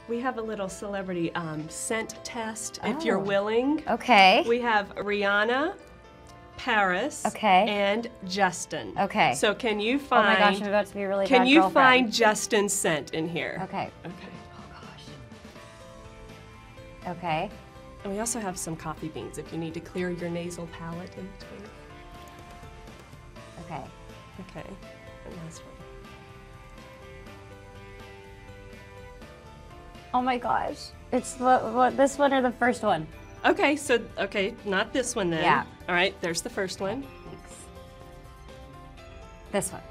We have a little celebrity scent test, if you're willing. Okay. We have Rihanna, Paris, and Justin. Okay. So can you find... Oh my gosh, I'm about to be a really bad Can you girlfriend. find Justin's scent in here? Okay. Okay. Oh gosh. Okay. And we also have some coffee beans if you need to clear your nasal palate in between. Okay. Okay. And last one. Oh my gosh. It's what this one or the first one? Okay, so, not this one then. Yeah. All right, there's the first one. Thanks. This one.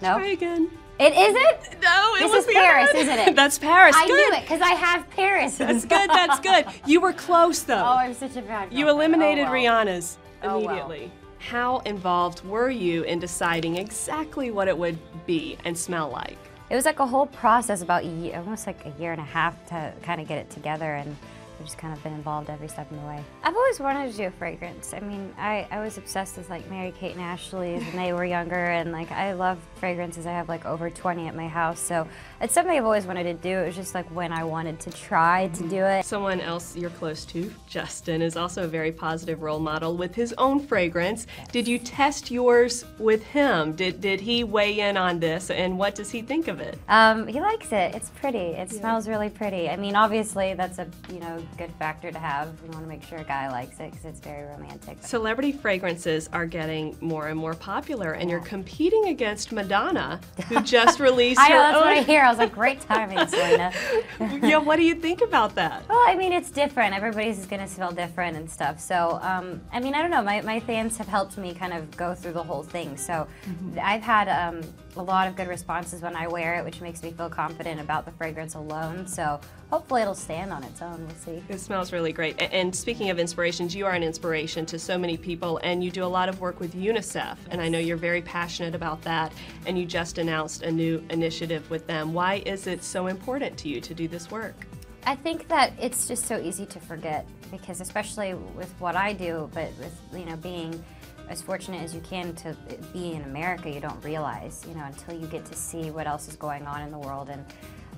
No? Try again. It isn't? No, it This was is Paris, good. isn't it? That's Paris. I Good. knew it because I have Paris. That's good, that's good. You were close though. Oh, I'm such a bad girlfriend. You eliminated Oh, well. Rihanna's Oh, well. immediately. How involved were you in deciding exactly what it would be and smell like? It was like a whole process, about almost like a year and a half to kind of get it together, and I've just kind of been involved every step of the way. I've always wanted to do a fragrance. I mean, I was obsessed with like Mary-Kate and Ashley's when they were younger, and like I love fragrances. I have like over 20 at my house, so it's something I've always wanted to do. It was just like when I wanted to try to do it. Someone else you're close to, Justin, is also a very positive role model with his own fragrance. Did you test yours with him? Did he weigh in on this, and what does he think of it? He likes it. It's pretty. It smells really pretty. I mean, obviously that's a good factor to have. We want to make sure a guy likes it because it's very romantic. Celebrity fragrances are getting more and more popular, and you're competing against Madonna, who just released I know, her that's own. what I hear. I was like, great timing, Selena. Yeah, what do you think about that? Well, I mean, it's different. Everybody's going to smell different and stuff. So, I mean, I don't know. My fans have helped me kind of go through the whole thing. So, I've had a lot of good responses when I wear it, which makes me feel confident about the fragrance alone. So, hopefully it'll stand on its own. We'll see. It smells really great. And speaking of inspirations, you are an inspiration to so many people, and you do a lot of work with UNICEF, and I know you're very passionate about that, and you just announced a new initiative with them. Why is it so important to you to do this work? I think that it's just so easy to forget, because especially with what I do, but with being as fortunate as you can to be in America, you don't realize, until you get to see what else is going on in the world. And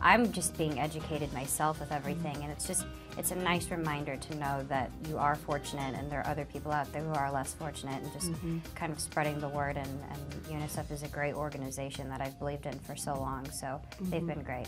I'm just being educated myself with everything, and it's a nice reminder to know that you are fortunate and there are other people out there who are less fortunate, and just kind of spreading the word. And UNICEF is a great organization that I've believed in for so long, so they've been great.